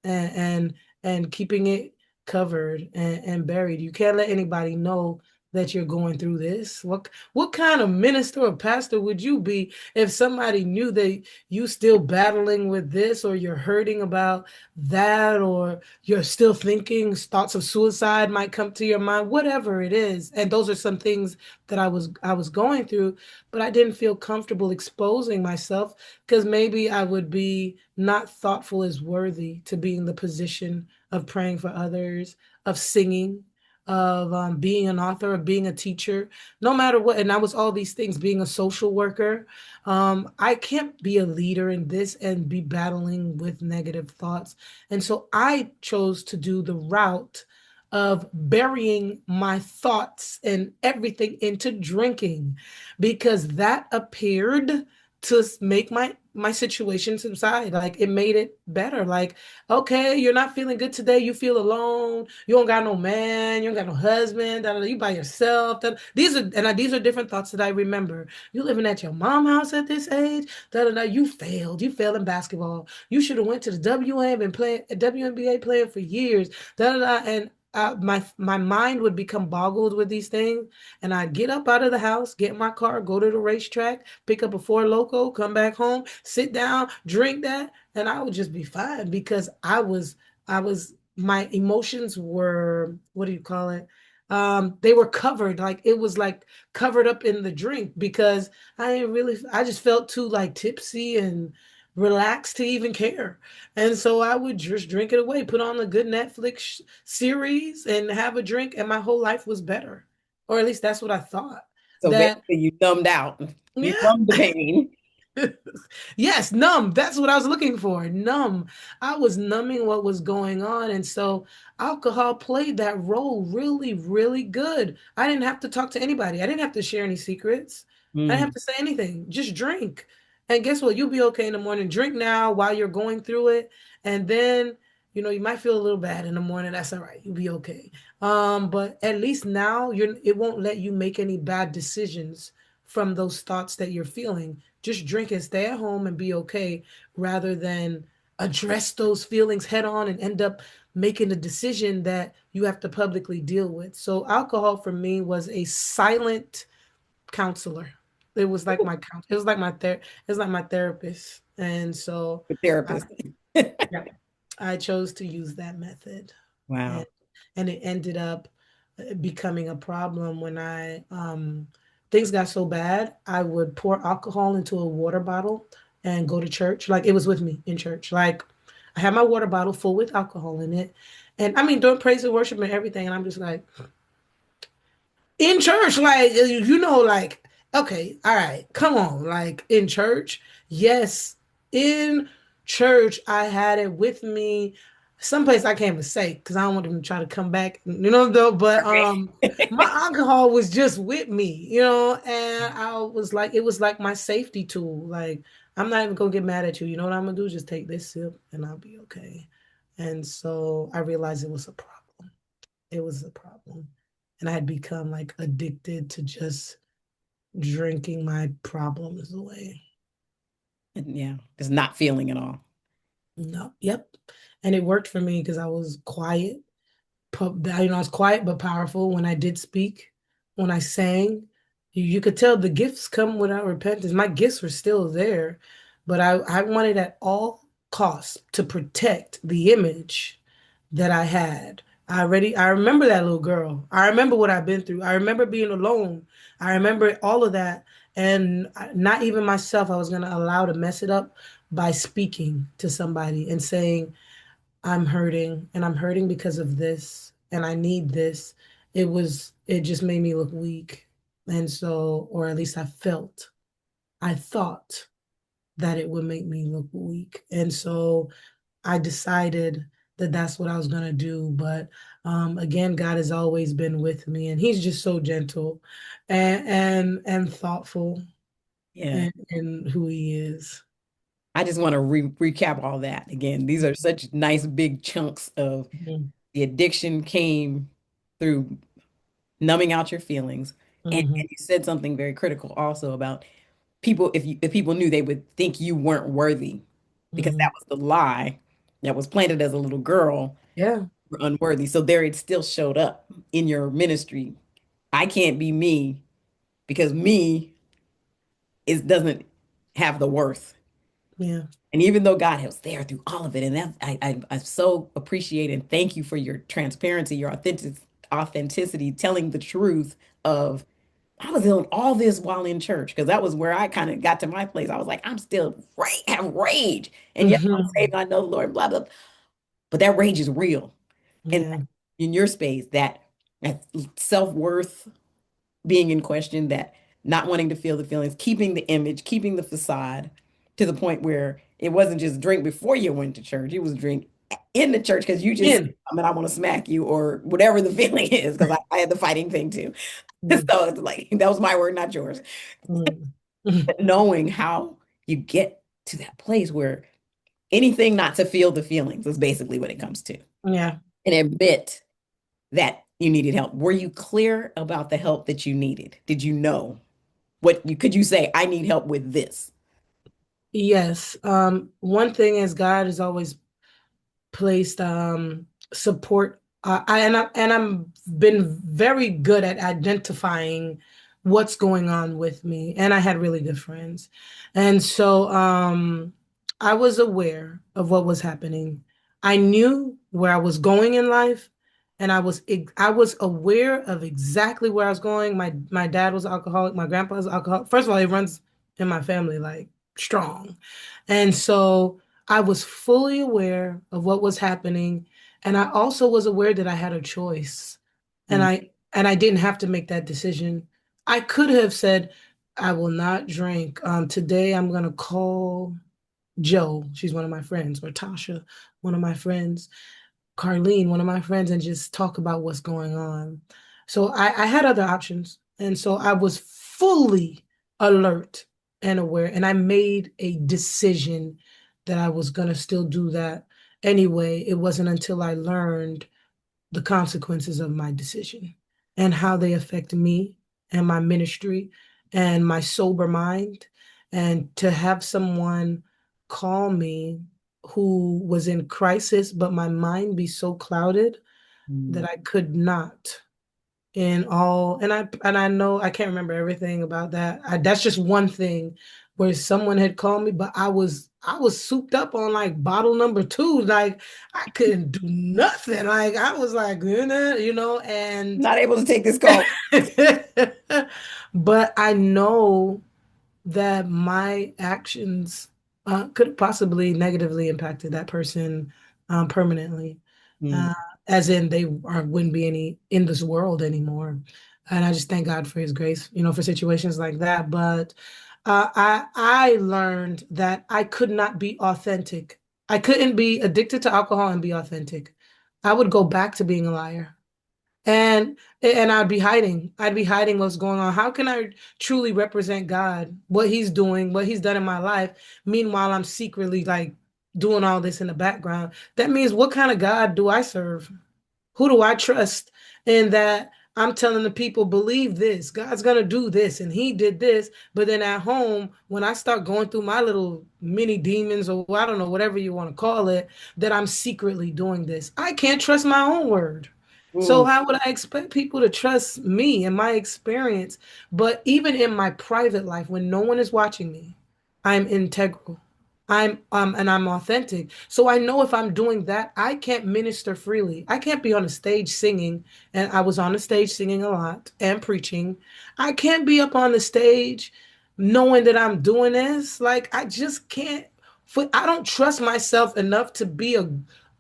and and keeping it covered and buried. You can't let anybody know that you're going through this. What kind of minister or pastor would you be if somebody knew that you still battling with this, or you're hurting about that, or you're still thinking thoughts of suicide might come to your mind, whatever it is. And those are some things that I was going through, but I didn't feel comfortable exposing myself, because maybe I would be not thoughtful as worthy to be in the position of praying for others, of singing, of being an author, of being a teacher, no matter what. And I was all these things, being a social worker. I can't be a leader in this and be battling with negative thoughts. And so I chose to do the route of burying my thoughts and everything into drinking, because that appeared to make my situation subside. Like it made it better. Like, okay, you're not feeling good today, you feel alone, you don't got no man, you don't got no husband, you by yourself. These are different thoughts that I remember. You living at your mom house at this age, you failed in basketball, you should have went to the WNBA, been playing WNBA, playing for years, and my mind would become boggled with these things, and I'd get up out of the house, get in my car, go to the racetrack, pick up a Four Loco, come back home, sit down, drink that, and I would just be fine because I was my emotions were, what do you call it? They were covered, like it was like covered up in the drink because I just felt too like tipsy and relaxed to even care. And so I would just drink it away, put on a good Netflix series and have a drink, and my whole life was better. Or at least that's what I thought. So That, basically, you numbed out. You yeah. numbed the pain. Yes, numb. That's what I was looking for. Numb. I was numbing what was going on. And so alcohol played that role really, really good. I didn't have to talk to anybody. I didn't have to share any secrets. I didn't have Mm. to say anything. Just drink. And guess what? You'll be okay in the morning. Drink now while you're going through it. And then, you might feel a little bad in the morning. That's all right. You'll be okay. But at least now it won't let you make any bad decisions from those thoughts that you're feeling. Just drink and stay at home and be okay rather than address those feelings head on and end up making a decision that you have to publicly deal with. So alcohol for me was a silent counselor. It was like my it was like it was like my therapist. And so The I, therapist. yeah, I chose to use that method. And Wow. and it ended up becoming a problem when I things got so bad, I would pour alcohol into a water bottle and go to church. Like it was with me in church. Like I had my water bottle full with alcohol in it. And I mean, doing praise and worship and everything. And I'm just like, in church, like like, okay, all right, come on, like in church, yes, in church, I had it with me. Someplace I can't even say because I don't want them to try to come back, though. But my Right. alcohol was just with me, and I was like, it was like my safety tool. Like I'm not even gonna get mad at you. You know what I'm gonna do? Just take this sip and I'll be okay. And so I realized it was a problem. It was a problem. And I had become like addicted to just drinking my problems away. And yeah, just not feeling it all. No, yep. And it worked for me because I was quiet. I was quiet but powerful when I did speak, when I sang. You could tell the gifts come without repentance. My gifts were still there, but I wanted at all costs to protect the image that I had. I remember that little girl. I remember what I've been through. I remember being alone. I remember all of that. And not even myself, I was going to allow to mess it up by speaking to somebody and saying, I'm hurting and I'm hurting because of this and I need this. It just made me look weak. And so, or at least I thought that it would make me look weak. And so I decided that that's what I was going to do. But again, God has always been with me and he's just so gentle and thoughtful Yeah. in who he is. I just want to recap all that again. These are such nice big chunks of Mhm. the addiction came through numbing out your feelings. And Mhm. you said something very critical also about people, if people knew, they would think you weren't worthy because that Mhm. was the lie that was planted as a little girl. Yeah. You were unworthy. So there it still showed up in your ministry. I can't be me because me is doesn't have the worth. Yeah. And even though God was there through all of it, and that I so appreciate and thank you for your transparency, your authenticity, telling the truth of I was doing all this while in church because that was where I kind of got to my place. I was like, I'm still have rage, and yes, I'm Mhm. saved. I know the Lord, blah blah. But that rage is real, and Yeah. in your space, that self worth being in question, that not wanting to feel the feelings, keeping the image, keeping the facade to the point where it wasn't just drink before you went to church, it was drink in the church because you just, In. I mean, I want to smack you or whatever the feeling is, because I had the fighting thing too. Mm. So it's like, that was my word, not yours. Mm. But knowing how you get to that place where anything not to feel the feelings is basically what it comes to. Yeah. And admit that you needed help. Were you clear about the help that you needed? Did you know? What you could you say, I need help with this? Yes. One thing is God has always placed support I'm been very good at identifying what's going on with me. And I had really good friends. And so I was aware of what was happening. I knew where I was going in life, and I was aware of exactly where I was going. My dad was alcoholic, my grandpa was alcoholic. First of all, it runs in my family like strong. And so I was fully aware of what was happening, and I also was aware that I had a choice. And Mm, I didn't have to make that decision. I could have said, I will not drink. Today I'm gonna call Joe, she's one of my friends, or Tasha, one of my friends, Carlene, one of my friends, and just talk about what's going on. So I had other options. And so I was fully alert and aware. And I made a decision that I was going to still do that anyway. It wasn't until I learned the consequences of my decision and how they affect me and my ministry and my sober mind. And to have someone call me who was in crisis, but my mind be so clouded that mm. I could not in all, and I know I can't remember everything about that. That's just one thing where someone had called me, but I was souped up on like bottle number two. Like I couldn't do nothing. Like I was like, and Not able to take this call. but I know that my actions could have possibly negatively impacted that person permanently, Mm, uh, as in wouldn't be any in this world anymore. And I just thank God for His grace, for situations like that. But I learned that I could not be authentic. I couldn't be addicted to alcohol and be authentic. I would go back to being a liar. And I'd be hiding. I'd be hiding what's going on. How can I truly represent God, what He's doing, what He's done in my life? Meanwhile, I'm secretly like doing all this in the background. That means what kind of God do I serve? Who do I trust in that I'm telling the people, believe this, God's going to do this, and He did this. But then at home, when I start going through my little mini demons, or I don't know, whatever you want to call it, that I'm secretly doing this. I can't trust my own word. So mm, how would I expect people to trust me and my experience? But even in my private life, when no one is watching me, I'm integral. I'm authentic. So I know if I'm doing that, I can't minister freely. I can't be on a stage singing, and I was on the stage singing a lot and preaching. I can't be up on the stage knowing that I'm doing this. Like I just can't. I don't trust myself enough to be a.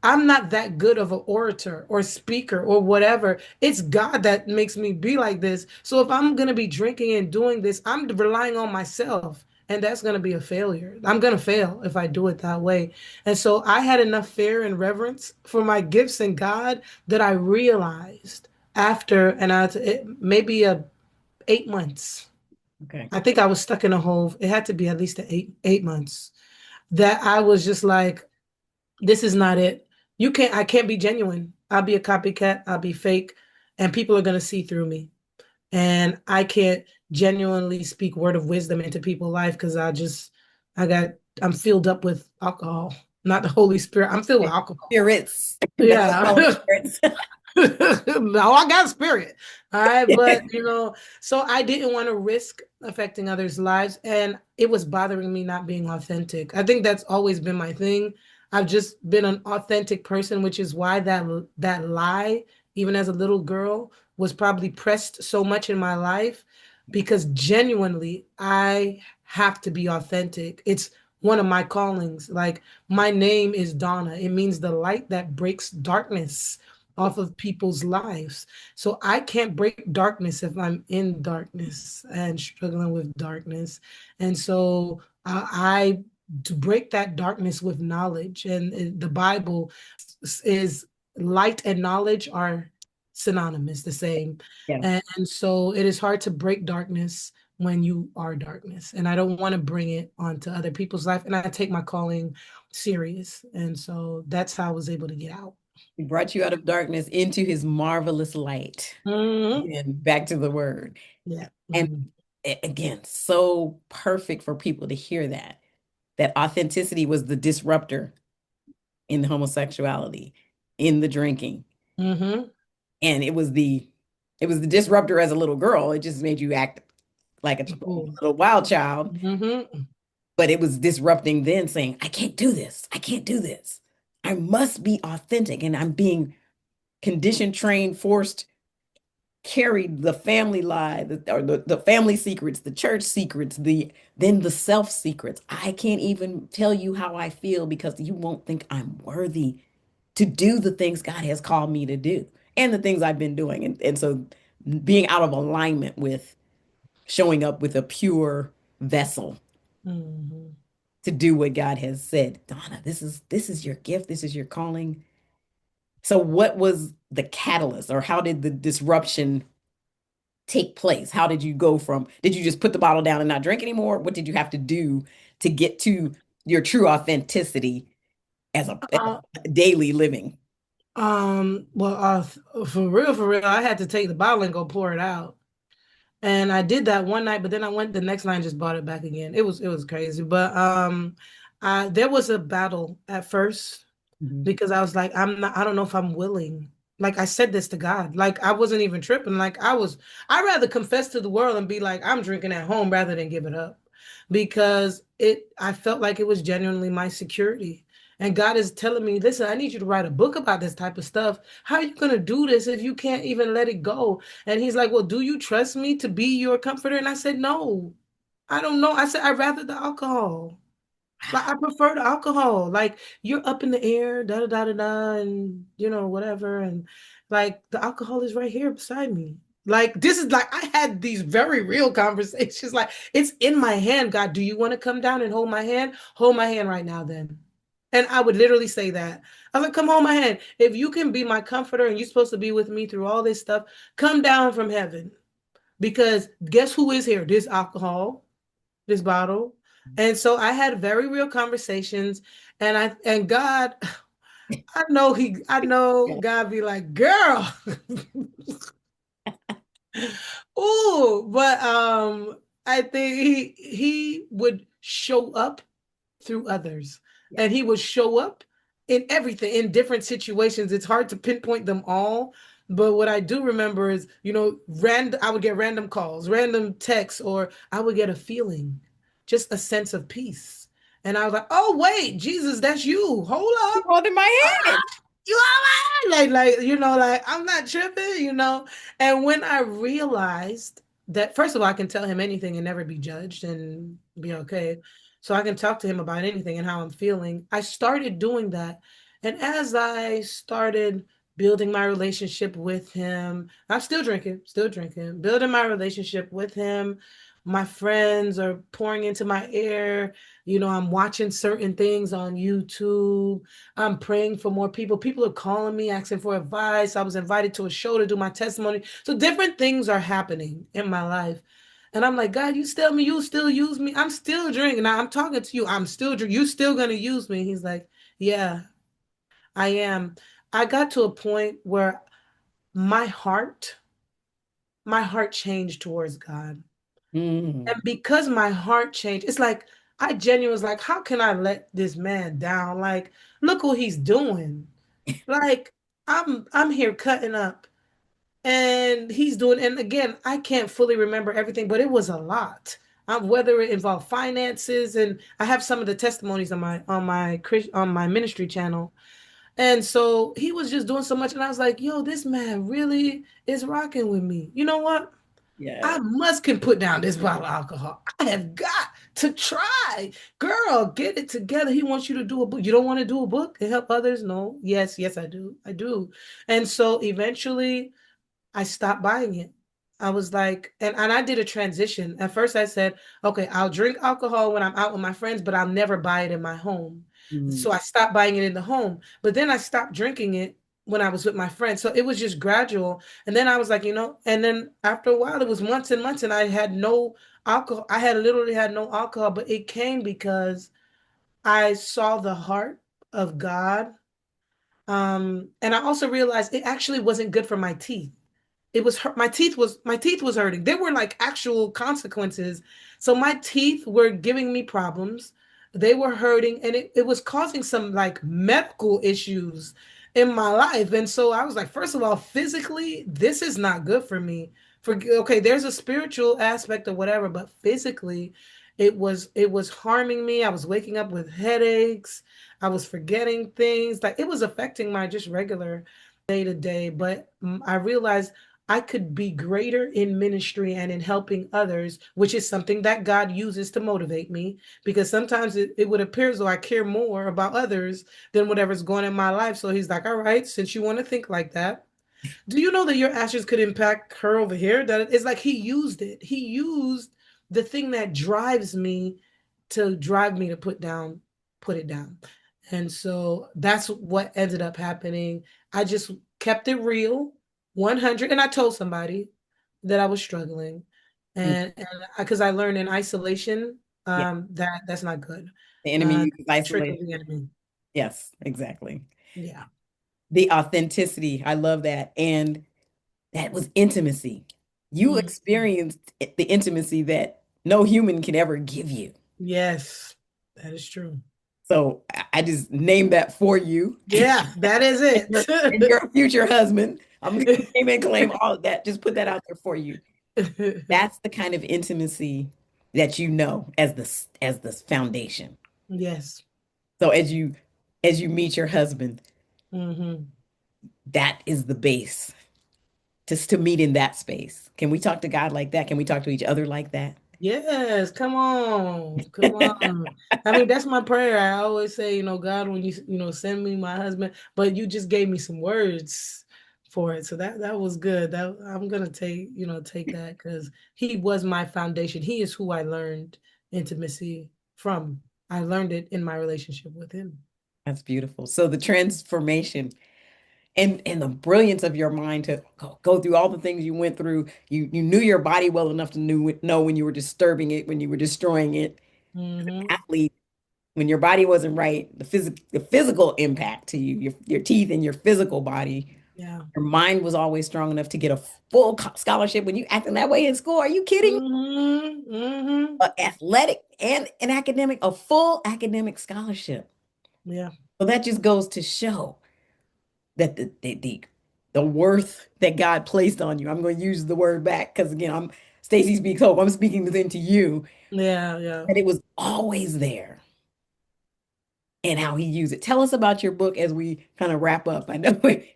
I'm not that good of an orator or speaker or whatever. It's God that makes me be like this. So if I'm gonna be drinking and doing this, I'm relying on myself. And that's going to be a failure. I'm going to fail if I do it that way. And so I had enough fear and reverence for my gifts in God that I realized after, maybe 8 months. okay. I think I was stuck in a hole. It had to be at least 8 months that I was just like, this is not it. I can't be genuine. I'll be a copycat. I'll be fake, and people are going to see through me. And I can't genuinely speak word of wisdom into people's life because I'm filled up with alcohol, not the Holy Spirit. I'm filled with alcohol. Spirits. That's what I call them, Yeah. spirits. No, I got spirit. All right. But, so I didn't want to risk affecting others' lives. And it was bothering me not being authentic. I think that's always been my thing. I've just been an authentic person, which is why that lie, even as a little girl, was probably pressed so much in my life because genuinely I have to be authentic. It's one of my callings. Like my name is Dawna. It means the light that breaks darkness off of people's lives. So I can't break darkness if I'm in darkness and struggling with darkness. And so I to break that darkness with knowledge. And the Bible is light and knowledge are synonymous, the same. Yes. And so it is hard to break darkness when you are darkness. And I don't want to bring it onto other people's life. And I take my calling serious. And so that's how I was able to get out. He brought you out of darkness into his marvelous light. Mhm. Again, back to the word. Yeah. And Mhm. again, so perfect for people to hear that. That authenticity was the disruptor in the homosexuality, in the drinking. Mm-hmm. And it was the disruptor as a little girl. It just made you act like a Cool. little wild child. Mm-hmm. But it was disrupting then, saying, I can't do this. I can't do this. I must be authentic. And I'm being conditioned, trained, forced, carried the family lie, the family secrets, the church secrets, then the self secrets. I can't even tell you how I feel because you won't think I'm worthy to do the things God has called me to do and the things I've been doing. And so being out of alignment with showing up with a pure vessel Mm-hmm. to do what God has said. Dawna, this is your gift, this is your calling. So what was the catalyst or how did the disruption take place? How did you go from, did you just put the bottle down and not drink anymore? What did you have to do to get to your true authenticity as Uh, a daily living? well, for real, I had to take the bottle and go pour it out. And I did that one night, but then I went the next night and just bought it back again. It was crazy. But there was a battle at first Mhm. because I was like, I don't know if I'm willing. Like I said this to God. Like I wasn't even tripping. I'd rather confess to the world and be like, I'm drinking at home rather than give it up. Because I felt like it was genuinely my security. And God is telling me, listen, I need you to write a book about this type of stuff. How are you gonna do this if you can't even let it go? And he's like, well, do you trust me to be your comforter? And I said, no, I don't know. I said, I'd rather the alcohol. Like I prefer the alcohol. Like you're up in the air, da da da da da, and whatever. And like the alcohol is right here beside me. Like this is like I had these very real conversations. Like it's in my hand. God, do you want to come down and hold my hand? Hold my hand right now, then. And I would literally say that. I was like, come hold my hand. If you can be my comforter and you're supposed to be with me through all this stuff, come down from heaven. Because guess who is here? This alcohol, this bottle. And so I had very real conversations and God, I know God be like, girl. Ooh, but I think he would show up through others. Yeah. And he would show up in everything, in different situations. It's hard to pinpoint them all. But what I do remember is, I would get random calls, random texts, or I would get a feeling, just a sense of peace. And I was like, oh, wait, Jesus, that's you. Hold You up. holding my hand. You all right? Like I'm not tripping. And when I realized that, first of all, I can tell him anything and never be judged and be okay. So I can talk to him about anything and how I'm feeling. I started doing that. And as I started building my relationship with him, I'm still drinking, building my relationship with him. My friends are pouring into my ear. I'm watching certain things on YouTube. I'm praying for more people. People are calling me, asking for advice. I was invited to a show to do my testimony. So different things are happening in my life. And I'm like, God, you still use me. I'm still drinking. Now I'm talking to you. I'm still drinking. You still gonna use me. He's like, yeah, I am. I got to a point where my heart, my heart changed towards God. And Mm. because my heart changed, it's like I genuinely was like, how can I let this man down? Like, look what he's doing. Like I'm here cutting up and he's doing, and again, I can't fully remember everything, but it was a lot. Whether it involved finances, and I have some of the testimonies on my ministry channel. And so he was just doing so much, and I was like, yo, this man really is rocking with me. You know what? I Yeah. must can put down this bottle of alcohol. I have got to try. Girl, get it together. He wants you to do a book. You don't want to do a book and help others? No. Yes, yes, I do. I do. And so eventually I stopped buying it. I was like, and I did a transition. At first, I said, okay, I'll drink alcohol when I'm out with my friends, but I'll never buy it in my home. Mm. So I stopped buying it in the home. But then I stopped drinking it when I was with my friends. So it was just gradual. And then I was like, and then after a while, it was months and months, and I had no alcohol. I had literally had no alcohol, but it came because I saw the heart of God. And I also realized it actually wasn't good for my teeth. It was hurt. My teeth was hurting. There were like actual consequences. So my teeth were giving me problems. They were hurting and it was causing some like medical issues. in my life. And so I was like, first of all, physically, this is not good for me. For okay, there's a spiritual aspect of whatever, but physically, it was harming me. I was waking up with headaches. I was forgetting things. Like it was affecting my just regular day to day. But I realized I could be greater in ministry and in helping others, which is something that God uses to motivate me. Because sometimes it would appear as though I care more about others than whatever's going in my life. So he's like, all right, since you want to think like that, do you know that your actions could impact her over here? That it's like he used it. He used the thing that drives me to drive me to put it down. And so that's what ended up happening. I just kept it real, 100, and I told somebody that I was struggling, Mm, and because I learned in isolation, yeah. that that's not good. The enemy uses That's a trick of isolation. the enemy. Yes, exactly. Yeah. The authenticity. I love that. And that was intimacy. You Mhm. experienced the intimacy that no human can ever give you. Yes, that is true. So I just named that for you Yeah, that is and it. your future husband. I'm going to name and claim all of that. Just put that out there for you. That's the kind of intimacy that you know as the foundation. Yes. So as you meet your husband, Hmm. that is the base. Just to meet in that space. Can we talk to God like that? Can we talk to each other like that? Yes, come on. Come on. I mean, that's my prayer. I always say, God, when you send me my husband, but you just gave me some words for it. So that was good. That I'm gonna take that because he was my foundation. He is who I learned intimacy from. I learned it in my relationship with him. That's beautiful. So the transformation and the brilliance of your mind to go through all the things you went through. You knew your body well enough to know when you were disturbing it, when you were destroying it. Hmm. Athlete, when your body wasn't right, the physical impact to you, your teeth and your physical body. Yeah. Your mind was always strong enough to get a full scholarship when you acting that way in school. Are you kidding? Hmm. Hmm. Athletic and an academic, a full academic scholarship. Yeah. So that just goes to show that the worth that God placed on you. I'm going to use the word back because again, I'm Stacy Speaks Hope. I'm speaking this into you. Yeah. Yeah. That it was always there and how he used it. Tell us about your book as we kind of wrap up. I know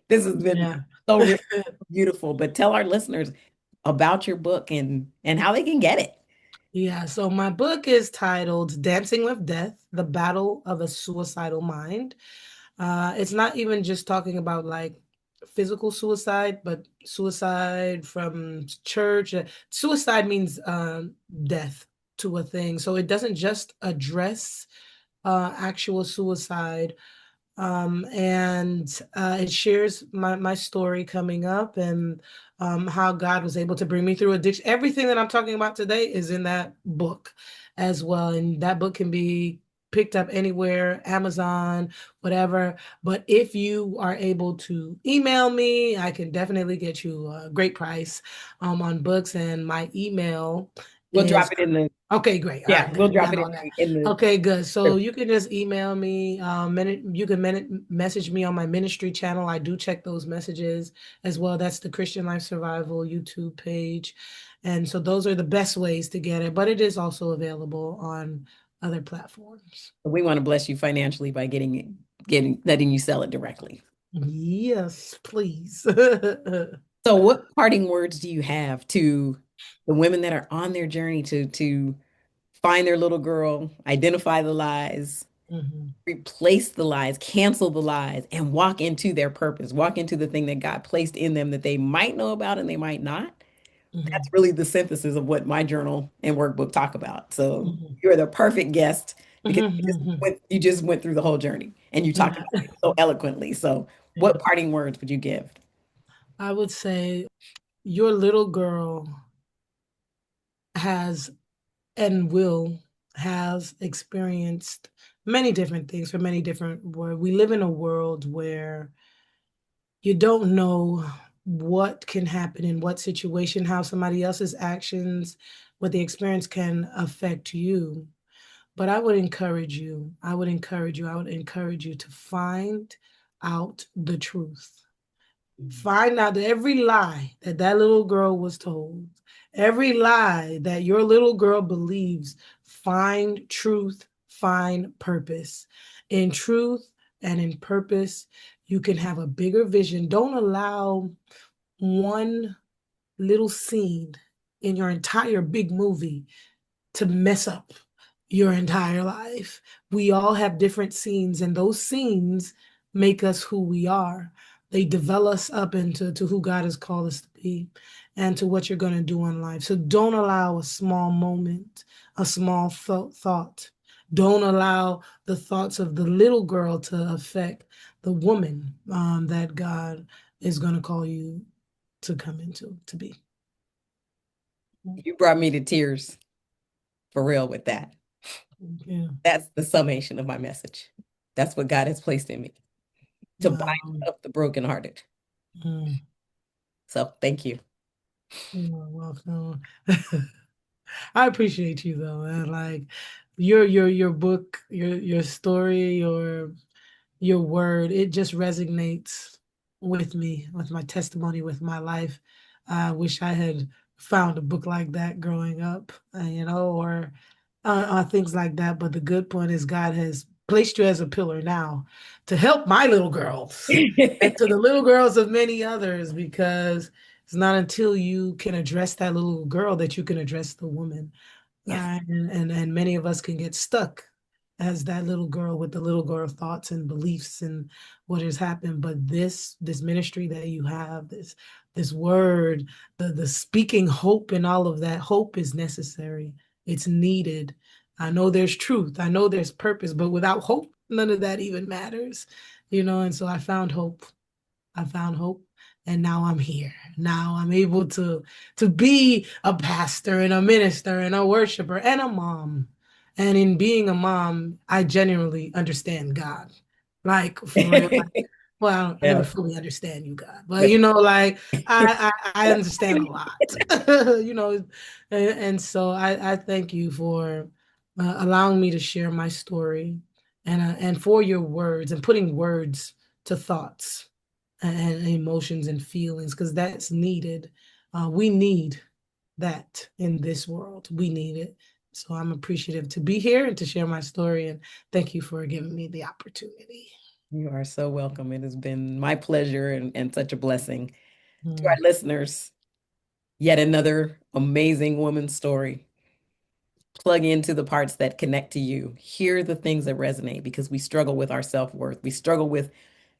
this has been Yeah. so rich, beautiful, but tell our listeners about your book and how they can get it. Yeah, so my book is titled Dancing with Death: The Battle of a Suicidal Mind. It's not even just talking about like physical suicide, but suicide from church. Suicide means death to a thing. So it doesn't just address actual suicide, and it shares my story coming up and how God was able to bring me through addiction. Everything that I'm talking about today is in that book as well, and that book can be picked up anywhere, Amazon, whatever. But if you are able to email me, I can definitely get you a great price on books, and my email We'll is drop it in the okay, great. All yeah, right, good. we'll We drop got it all that. in the Okay, good. So you can just email me. You can message me on my ministry channel. I do check those messages as well. That's the Christian Life Survival YouTube page. And so those are the best ways to get it, but it is also available on other platforms. we want to bless you financially by getting letting you sell it directly. Yes, please. So what parting words do you have to the women that are on their journey to find their little girl, identify the lies, Mhm, replace the lies, cancel the lies, and walk into their purpose, walk into the thing that God placed in them that they might know about and they might not? That's mhm, really the synthesis of what my journal and workbook talk about. So mhm, you're the perfect guest because mhm, you just went through the whole journey and you talked mhm. about it so eloquently. So Yeah. what parting words would you give? I would say your little girl has and will has experienced many different things from many different world. We live in a world where you don't know what can happen in what situation, how somebody else's actions, what the experience can affect you. But I would encourage you. I would encourage you. I would encourage you to find out the truth. Find out every lie that that little girl was told, every lie that your little girl believes. Find truth, find purpose. In truth and in purpose, you can have a bigger vision. Don't allow one little scene in your entire big movie to mess up your entire life. We all have different scenes, and those scenes make us who we are. They develop us up into who God has called us to be and to what you're going to do in life. So don't allow a small moment, a small thought. Don't allow the thoughts of the little girl to affect the woman that God is going to call you to come into, to be. You brought me to tears, for real, with that. Yeah. That's the summation of my message. That's what God has placed in me, to bind up the brokenhearted. Mm. So thank you. You're welcome. I appreciate you though, man. Like your book, your story, your word, it just resonates with me, with my testimony, with my life. I wish I had found a book like that growing up, or things like that. But the good point is God has placed you as a pillar now to help my little girls and to the little girls of many others, because it's not until you can address that little girl that you can address the woman. Yes. And many of us can get stuck as that little girl with the little girl thoughts and beliefs and what has happened. But this ministry that you have, this word, the speaking hope and all of that, hope is necessary. It's needed. I know there's truth. I know there's purpose, but without hope, none of that even matters. And so I found hope. And now I'm here. Now I'm able to be a pastor and a minister and a worshiper and a mom. And in being a mom, I genuinely understand God. Like for real. Well, I never Yeah. fully understand you, God, but like I understand a lot, and so I thank you for allowing me to share my story, and for your words and putting words to thoughts and emotions and feelings, because that's needed. We need that in this world. We need it. So I'm appreciative to be here and to share my story. And thank you for giving me the opportunity. You are so welcome. It has been my pleasure and such a blessing. To our listeners, yet another amazing woman's story. Plug into the parts that connect to you. Hear the things that resonate, because we struggle with our self-worth. We struggle with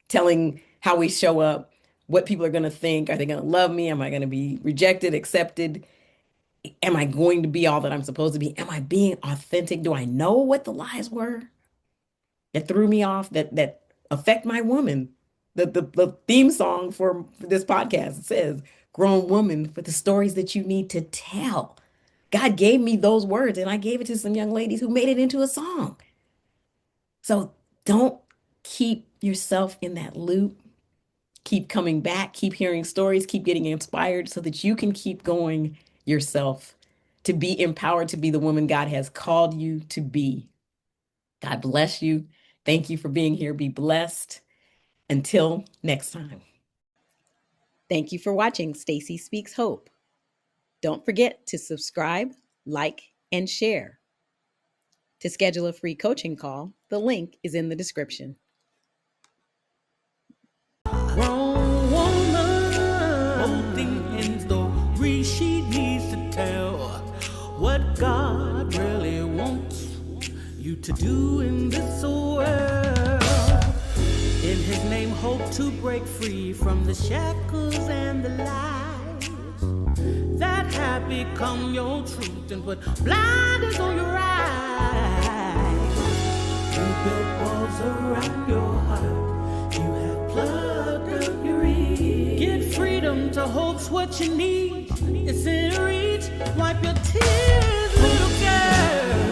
telling how we show up, what people are going to think. Are they going to love me? Am I going to be rejected, accepted? Am I going to be all that I'm supposed to be? Am I being authentic? Do I know what the lies were that threw me off, that affect my woman? The theme song for this podcast says, grown woman with the stories that you need to tell. God gave me those words, and I gave it to some young ladies who made it into a song. So don't keep yourself in that loop. Keep coming back, keep hearing stories, keep getting inspired so that you can keep going yourself to be empowered to be the woman God has called you to be. God bless you. Thank you for being here. Be blessed. Until next time. Thank you for watching Staci Speaks Hope. Don't forget to subscribe, like, and share. To schedule a free coaching call, the link is in the description. Grown woman, holding in story she needs to tell what God really wants you to do in this world. In His name, hope to break free from the shackles and the lies that have become your truth and put blinders on your eyes. You built walls around your heart. You have plugged up your ears. Get freedom to hope's what you need. It's in reach. Wipe your tears, little girl.